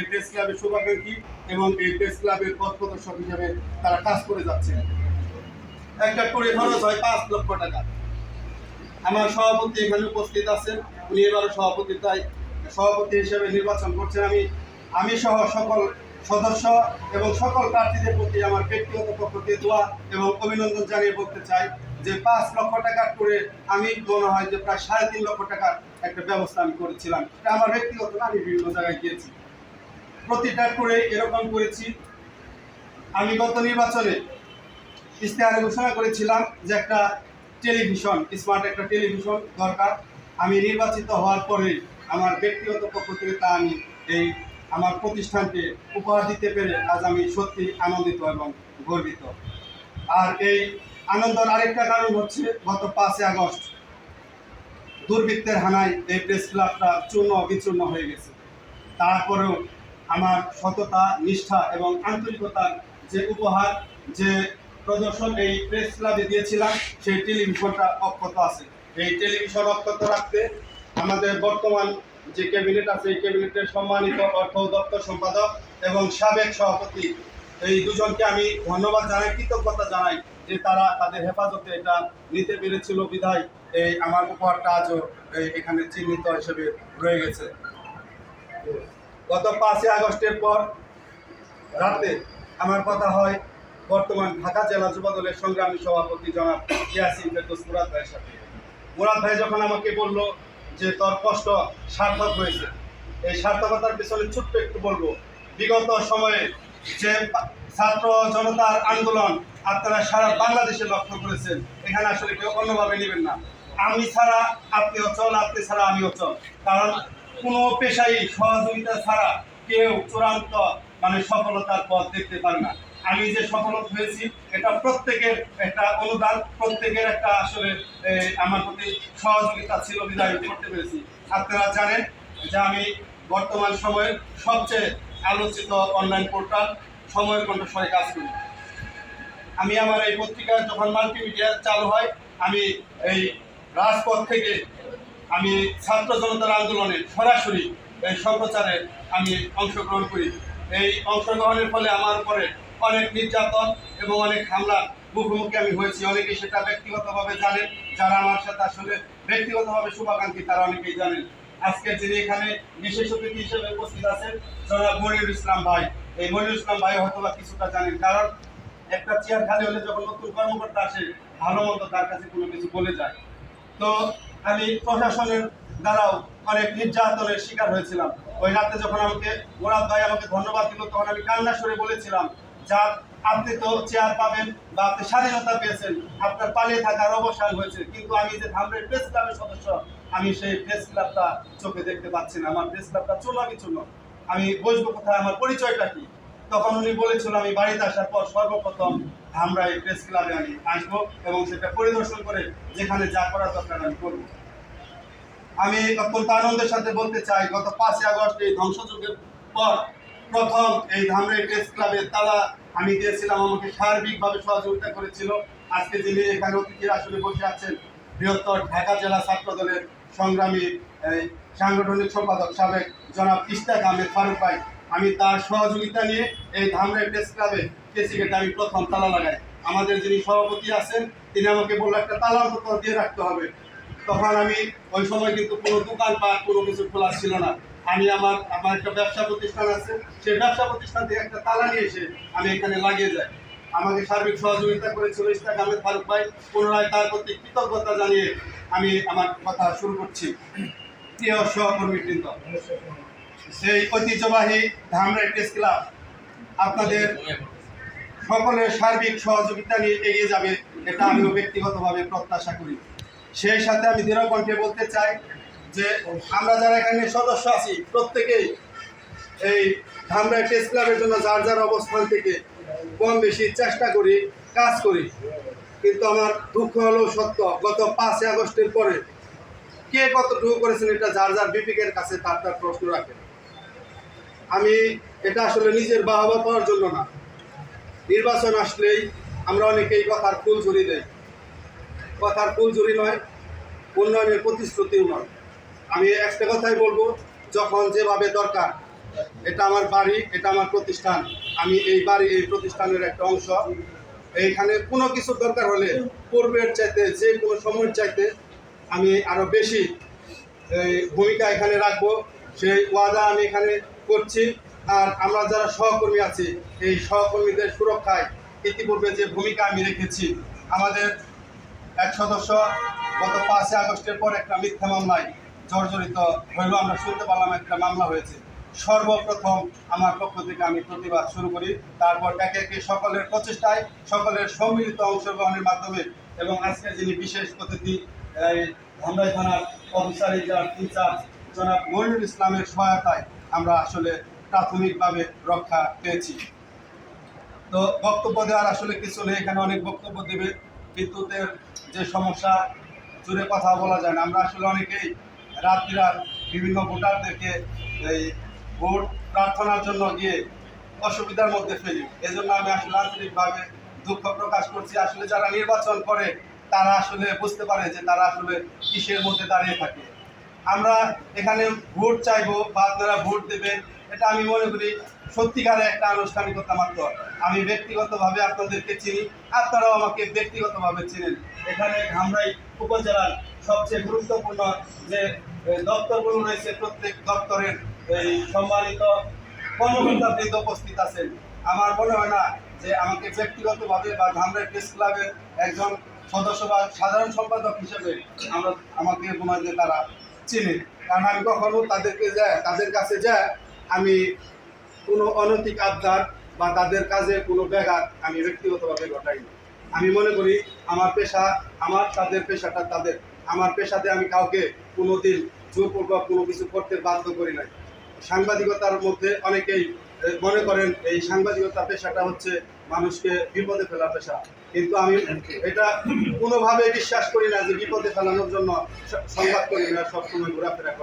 এই প্রেস ক্লাবের শুভাকাঙ্ক্ষী এবং এই প্রেস ক্লাবের পথ প্রদর্শক হিসেবে তারা কাজ করে যাচ্ছে। একটা করে খরচ হয় 5 লক্ষ টাকা। আমার সভাপতি এখানে উপস্থিত আছেন, উনি এবারও সভাপতি হিসেবে নির্বাচন করছেন। আমি সহ সকল সদস্য এবং সকল প্রার্থীদের প্রতি আমার ব্যক্তিগত পক্ষ থেকে দোয়া এবং অভিনন্দন জানিয়ে বলতে চাই যে 5 লক্ষ টাকা করে আমি মনে হয় যে প্রায় 3.5 লক্ষ টাকার একটা ব্যবস্থা আমি করেছিলাম। এটা আমার ব্যক্তিগত না, আমি বিভিন্ন জায়গায় গিয়েছি, প্রতিটা করে এরকম করেছি। আমি গত নির্বাচনে ইশতেহারে ঘোষণা করেছিলাম যে একটা টেলিভিশন, স্মার্ট একটা টেলিভিশন দরকার। আমি নির্বাচিত হওয়ার পরে আমার ব্যক্তিগত পক্ষ থেকে তা আমি এই আমার প্রতিষ্ঠানকে উপহার দিতে পেরে আজ আমি সত্যি আনন্দিত এবং গর্বিত। আর এই আনন্দের আরেকটা কারণ হচ্ছে গত 5 আগস্ট দুর্বৃত্তের হানায় এই প্রেস ক্লাবটা চূর্ণ বিচূর্ণ হয়ে গেছে। তারপরেও আমার সততা, নিষ্ঠা এবং আন্তরিকতার যে উপহার, যে প্রদর্শন এই প্রেস ক্লাবে দিয়েছিলাম, সেই টেলিভিশনটা অক্ষত আছে। এই টেলিভিশন অক্ষত রাখতে আমাদের বর্তমান যে ক্যাবিনেট আছে, এই ক্যাবিনেটের সম্মানিত অর্থ দপ্তর সম্পাদক এবং সাবেক সভাপতি, এই দুজনকে আমি ধন্যবাদ জানাই, কৃতজ্ঞতা জানাই যে তারা তাদের হেফাজতে এটা নিতে পেরেছিল বিধায় এই আমার উপহারটা আজও এখানে চিহ্নিত হিসেবে রয়ে গেছে। গত 5 আগস্টের পর রাতে আমার কথা হয় বর্তমান ঢাকা জেলা যুবদলের সংগ্রামী সভাপতি জনাব ইয়াসিন ফেরদৌস মুরাদ ভাইয়ের সাথে। মুরাদ ভাই যখন আমাকে বলল যে তোর কষ্ট সার্থক হয়েছে, এই সার্থকতার পিছনে ছোট্ট একটু বলবো, বিগত সময়ে যে ছাত্র জনতার আন্দোলন আপনারা সারা বাংলাদেশে লক্ষ্য করেছেন, এখানে আসলে কেউ অন্যভাবে নেবেন না। আমি ছাড়া আপনি অচল, আপনি ছাড়া আমি অচল। কারণ কোনো পেশাই সহযোগিতা ছাড়া কেউ চূড়ান্ত সফলতার পথ দেখতে পারে না। আমি যে সফল হয়েছি এটা প্রত্যেকের একটা অনুদান, প্রত্যেকের একটা আসলে আমার প্রতি সহযোগিতা ছিল বিধায় করতে পেরেছি। আপনারা জানেন যে আমি বর্তমান সময়ের সবচেয়ে আলোচিত অনলাইন পোর্টাল সময়ের কণ্ঠস্বরে কাজ করি। আমি আমার এই পত্রিকা যখন মাল্টিমিডিয়া চালু হয়, আমি এই রাজপথ থেকে আমি ছাত্র জনতার আন্দোলনে সরাসরি এই সম্প্রচারে আমি অংশগ্রহণ করি। এই অংশগ্রহণের ফলে আমার উপরে অনেক নির্যাতন এবং অনেক হামলার মুখোমুখি আমি হয়েছি। অনেকেই সেটা ব্যক্তিগতভাবে জানেন, যারা আমার সাথে আসলে ব্যক্তিগতভাবে শুভাকাঙ্ক্ষী তারা অনেকেই জানেন। আজকে যিনি এখানে বিশেষ অতিথি হিসেবে উপস্থিত আছেন জনাব মনিরুল ইসলাম ভাই, এই মনিরুল ইসলাম ভাই হয়তো বা কিছুটা জানেন, কারণ একটা চেয়ার খালি হলে যখন নতুন কর্মকর্তা আসে ভালো মন্দ তার কাছে কোনো কিছু বলে যায়। তো আমি প্রশাসনের দ্বারাও অনেক নির্যাতনের শিকার হয়েছিলাম। ওই রাতে যখন মুরাদ ভাই আমাকে ধন্যবাদ দিল, তখন আমি কান্না সুরে বলেছিলাম, যা আপনি তো চেয়ার পাবেন বা আপনি স্বাধীনতা পেয়েছেন, আপনার পালিয়ে থাকার অবসান হয়েছে, কিন্তু আমি যে ধামরাই প্রেস ক্লাবের সদস্য, আমি সেই প্রেস ক্লাবটা চোখে দেখতে পাচ্ছি না। আমার প্রেস ক্লাবটা চূর্ণ। আমি বসবো কোথায়, আমার পরিচয়টা কি? তখন উনি বলেছিল আমি বাড়িতে আসার পর সর্বপ্রথম ধামরাই প্রেস ক্লাবে আমি আসবো এবং সেটা পরিদর্শন করে যেখানে যা করার দরকার আমি করবো। আমি অত্যন্ত আনন্দের সাথে বলতে চাই, গত 5 আগস্ট এই ধ্বংসযজ্ঞের পর প্রথম এই ধামরাই প্রেস ক্লাবের তালা আমি দিয়েছিলাম। আমাকে সার্বিকভাবে সহযোগিতা করেছিল আজকে যিনি এখানে অতিথির আসলে বসে আছেন, বৃহত্তর ঢাকা জেলা ছাত্র দলের সংগ্রামী সাংগঠনিক সম্পাদক সাবেক জনাব ইশতাক আহমেদ ফারুক ভাই। আমি তার সহযোগিতা নিয়ে এই ধামরাই প্রেস ক্লাবে কেসি গেটে আমি প্রথম তালা লাগাই। আমাদের যিনি সভাপতি আছেন তিনি আমাকে বললো একটা তালা অন্তত দিয়ে রাখতে হবে। তখন আমি ওই সময় কিন্তু কোনো দোকানপাট কোনো কিছু খোলা ছিল না। আমি আমার একটা ব্যবসা প্রতিষ্ঠান আছে, সেই ব্যবসা প্রতিষ্ঠান থেকে একটা তালা নিয়ে এসে আমি এখানে লাগিয়ে যাই। আমাকে সার্বিক সহযোগিতা করেছিল ইশতাক আহমেদ ফারুক ভাই। পুনরায় তার প্রতি কৃতজ্ঞতা জানিয়ে আমি আমার কথা শুরু করছি। প্রিয় সহকর্মীবৃন্দ, সেই ঐতিহ্যবাহী ধামরাই প্রেস ক্লাব আপনাদের সকলের সার্বিক সহযোগিতা নিয়ে এগিয়ে যাবে, এটা আমিও ব্যক্তিগতভাবে প্রত্যাশা করি। সেই সাথে আমি দৃঢ় কণ্ঠে বলতে চাই যে আমরা যারা এখানে সদস্য আছি প্রত্যেকেই এই ধামরাই প্রেস ক্লাবের জন্য যার যার অবস্থান থেকে কম বেশি চেষ্টা করি, কাজ করি। কিন্তু আমার দুঃখ হলেও সত্য, গত 5 আগস্টের পরে কে কতটুকু করেছেন এটা যার যার বিপিকের কাছে তার প্রশ্ন রাখেন। আমি এটা আসলে নিজের বাহবা পাওয়ার জন্য না, নির্বাচন আসলেই আমরা অনেকেই কথার ফুল ঝুরি দেয়। কথার ফুল ঝুরি নয়, উন্নয়নের প্রতিশ্রুতিও নয়। আমি একটা কথাই বলবো, যখন যেভাবে দরকার এটা আমার বাড়ি, এটা আমার প্রতিষ্ঠান। আমি এই বাড়ি, এই প্রতিষ্ঠানের একটা অংশ। এইখানে কোনো কিছু দরকার হলে পূর্বের চাইতে, যে কোনো সময়ের চাইতে আমি আরো বেশি এই ভূমিকা এখানে রাখবো, সেই ওয়াদা আমি এখানে করছি। আর আমরা যারা সহকর্মী আছি, এই সহকর্মীদের সুরক্ষায় ইতিপূর্বে যে ভূমিকা আমি রেখেছি, আমাদের এক সদস্য গত 5 আগস্টের পর একটা মিথ্যা মামলায় জর্জরিত হইল, আমরা শুনতে পারলাম একটা মামলা হয়েছে। সর্বপ্রথম আমার পক্ষ থেকে আমি প্রতিবাদ শুরু করি, তারপর একে একে সকলের প্রচেষ্টায়, সকলের সম্মিলিত অংশগ্রহণের মাধ্যমে এবং আজকে যিনি বিশেষ অতিথি ধামরাই থানার অফিসার ইনচার্জ জনাব মনিরুল ইসলামের সহায়তায় আমরা আসলে প্রাথমিকভাবে রক্ষা পেয়েছি। তো বক্তব্য দেওয়ার আসলে কিছু নেই, এখানে অনেক বক্তব্য দেবে। বিদ্যুতের যে সমস্যা, জুড়ে কথা বলা যায় না। আমরা আসলে অনেকেই রাত বিভিন্ন ভোটারদেরকে এই ভোট প্রার্থনার জন্য গিয়ে অসুবিধার মধ্যে ফেলি। এজন্য আমি আসলে আন্তরিকভাবে দুঃখ প্রকাশ করছি। আসলে যারা নির্বাচন করে তারা আসলে বুঝতে পারে যে তারা আসলে কিসের মধ্যে দাঁড়িয়ে থাকে। আমরা এখানে ভোট চাইবো বা আপনারা ভোট দেবেন, এটা আমি মনে করি সত্যিকারে একটা আনুষ্ঠানিকতা মাত্র। আমি ব্যক্তিগতভাবে আপনাদেরকে চিনি, আপনারাও আমাকে ব্যক্তিগতভাবে চিনেন। এখানে ধামরাই উপজেলার সবচেয়ে গুরুত্বপূর্ণ যে দপ্তরগুলো রয়েছে, প্রত্যেক দপ্তরের এই সম্মানিত কর্মকর্তাবৃন্দ উপস্থিত আছেন। আমার মনে হয় না যে আমাকে ব্যক্তিগতভাবে বা ধামরাই প্রেস ক্লাবের একজন সদস্য বা সাধারণ সম্পাদক হিসেবে আমাকে মনে হয় যে তারা চিনে। কারণ আমি কখনো তাদের কাছে যায় আমি কোনো অনৈতিক আবদার বা তাদের কাজে কোনো ব্যাঘাত আমি ব্যক্তিগতভাবে ঘটাইনি। আমি মনে করি আমার পেশা আমার, তাদের পেশাটা তাদের। আমার পেশাতে আমি কাউকে কোনোদিন জোরপূর্বক কোনো কিছু করতে বাধ্য করি নাই। সাংবাদিকতার মধ্যে অনেকেই মনে করেন এই সাংবাদিকতা পেশাটা হচ্ছে মানুষকে বিপদে ফেলার পেশা, কিন্তু আমি এটা কোনোভাবে বিশ্বাস করি না যে বিপদে ফেলানোর জন্য সংবাদ কর্মীরা সবসময় ঘোরাফেরা করে।